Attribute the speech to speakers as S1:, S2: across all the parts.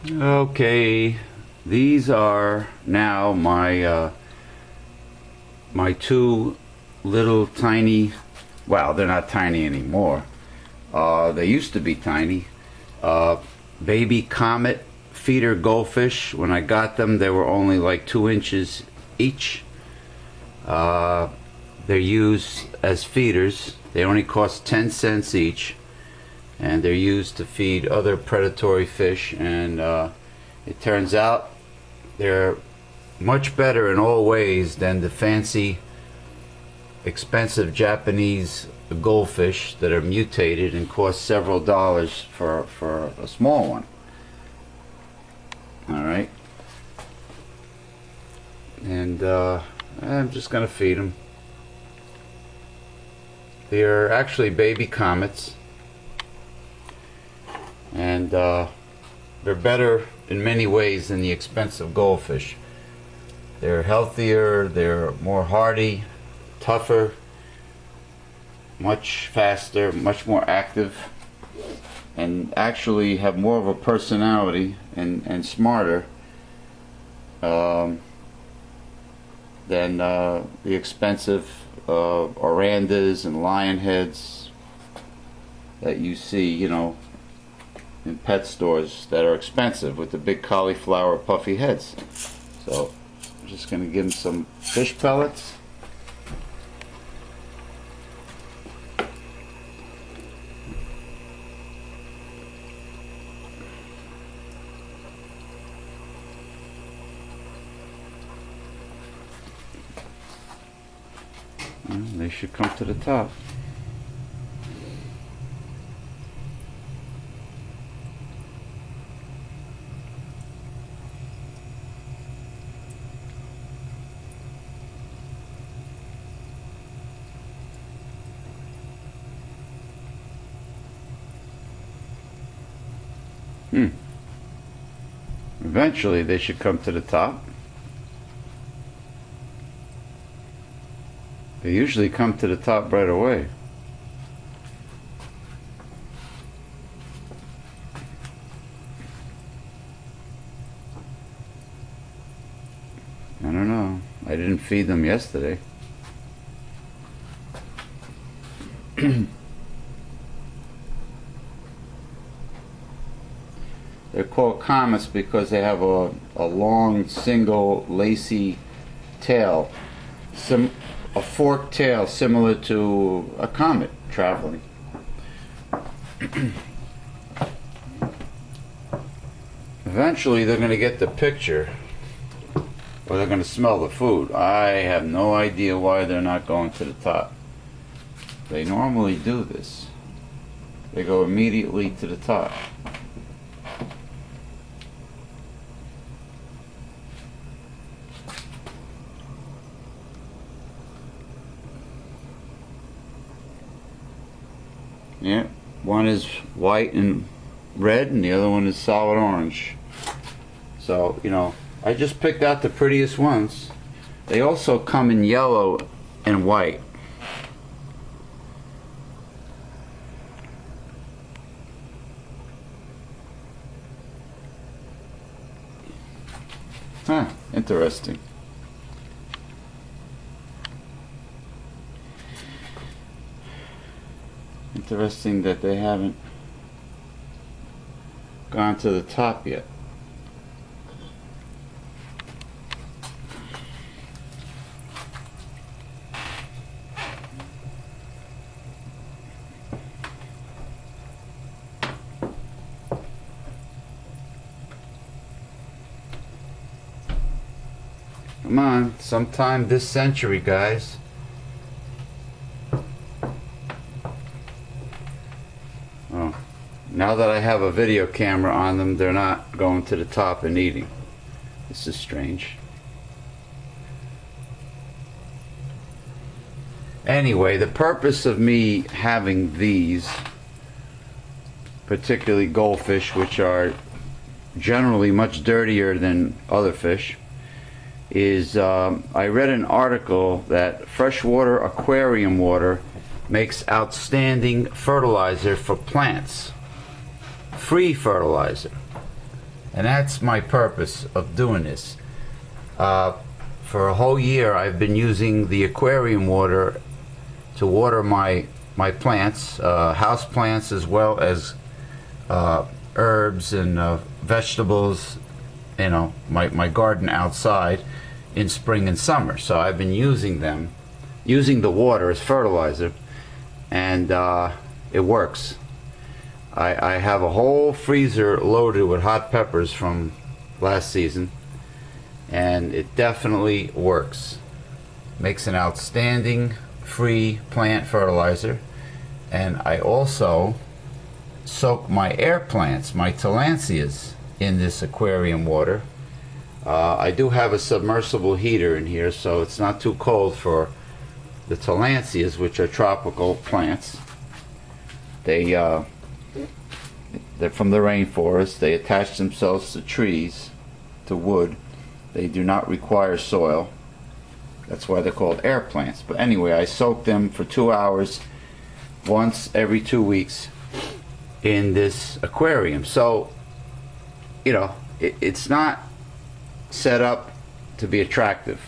S1: Okay, these are now my two little tiny, well, they're not tiny anymore. They used to be tiny. Baby Comet feeder goldfish. When I got them, they were only like 2 inches each. They're used as feeders. They only cost 10 cents each, and they're used to feed other predatory fish, and it turns out they're much better in all ways than the fancy expensive Japanese goldfish that are mutated and cost several dollars for a small one. Alright, and I'm just gonna feed them. They're actually baby comets, and they're better in many ways than the expensive goldfish. They're healthier, they're more hardy, tougher, much faster, much more active, and actually have more of a personality and smarter than the expensive orandas and lion heads that you see, you know, in pet stores that are expensive with the big cauliflower puffy heads. So I'm just going to give them some fish pellets. They should come to the top. Eventually they should come to the top. They usually come to the top right away. I don't know. I didn't feed them yesterday. They're called comets because they have a long, single, lacy tail. A forked tail similar to a comet traveling. Eventually they're going to get the picture, or they're going to smell the food. I have no idea why they're not going to the top. They normally do this. They go immediately to the top. Yeah, one is white and red and the other one is solid orange. So, you know, I just picked out the prettiest ones. They also come in yellow and white. Huh, interesting. Interesting that they haven't gone to the top yet. Come on, sometime this century, guys. Oh, now that I have a video camera on them, they're not going to the top and eating. This is strange. Anyway, the purpose of me having these, particularly goldfish, which are generally much dirtier than other fish, is I read an article that freshwater aquarium water makes outstanding fertilizer for plants. Free fertilizer. And that's my purpose of doing this. For a whole year I've been using the aquarium water to water my plants, house plants, as well as herbs and vegetables, you know, my garden outside in spring and summer. So I've been using the water as fertilizer, and it works. I have a whole freezer loaded with hot peppers from last season, and it definitely works. Makes an outstanding free plant fertilizer. And I also soak my air plants, my tillandsias, in this aquarium water. I do have a submersible heater in here, so it's not too cold for the tillandsias, which are tropical plants. They're from the rainforest. They attach themselves to trees, to wood. They do not require soil. That's why they're called air plants. But anyway, I soak them for 2 hours once every 2 weeks in this aquarium. So, you know, it's not set up to be attractive.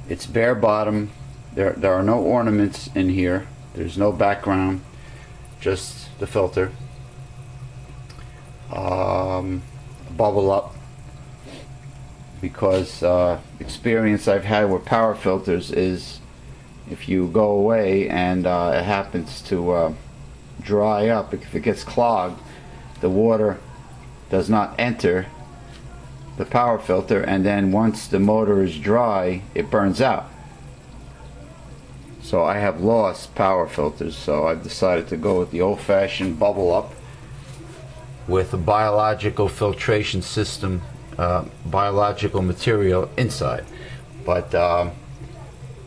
S1: It's bare bottom. There are no ornaments in here. There's no background, just the filter. Bubble up, because experience I've had with power filters is, if you go away and it happens to dry up, if it gets clogged, the water does not enter the power filter, and then once the motor is dry, it burns out. So I have lost power filters, so I've decided to go with the old-fashioned bubble up with a biological filtration system, biological material inside. But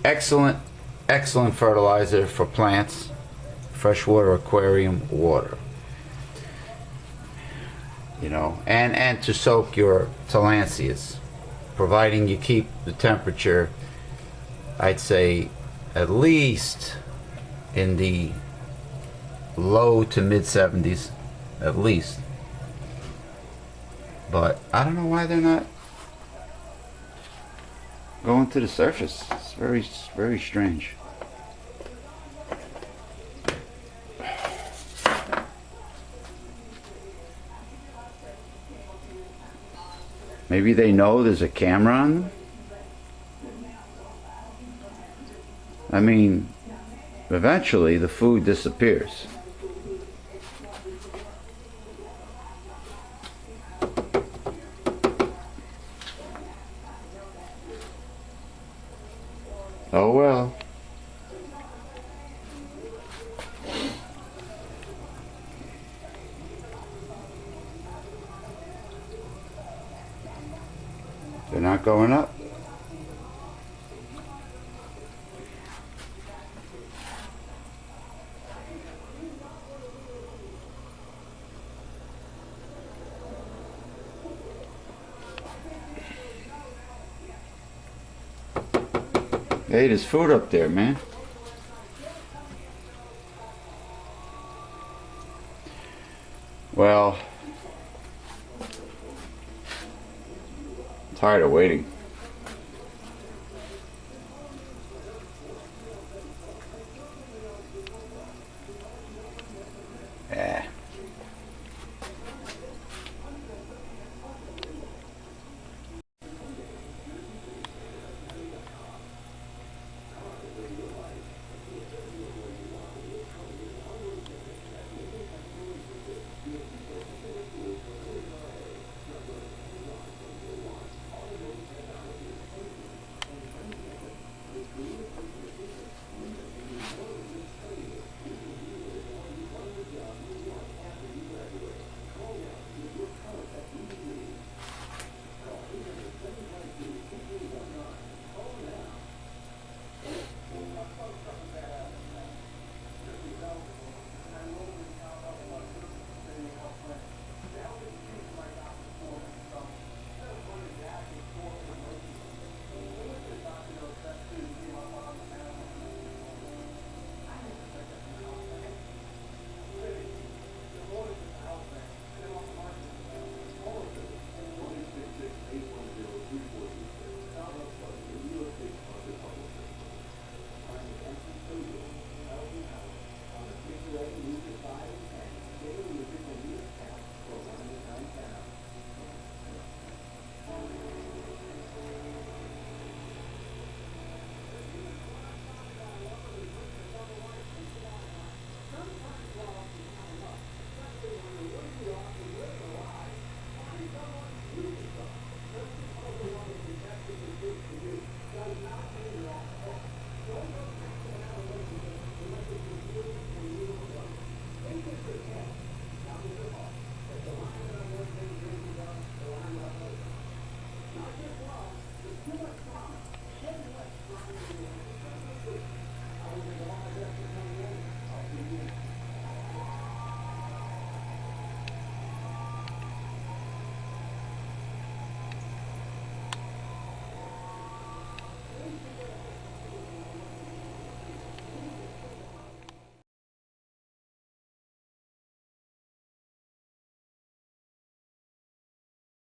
S1: excellent fertilizer for plants, freshwater aquarium water. You know, and to soak your tillandsias, providing you keep the temperature, I'd say, at least in the low to mid 70s, at least. But I don't know why they're not going to the surface. It's very strange. Maybe they know there's a camera on them? I mean, eventually the food disappears. Oh well. They're not going up. Hey, there's food up there, man. Well, tired of waiting.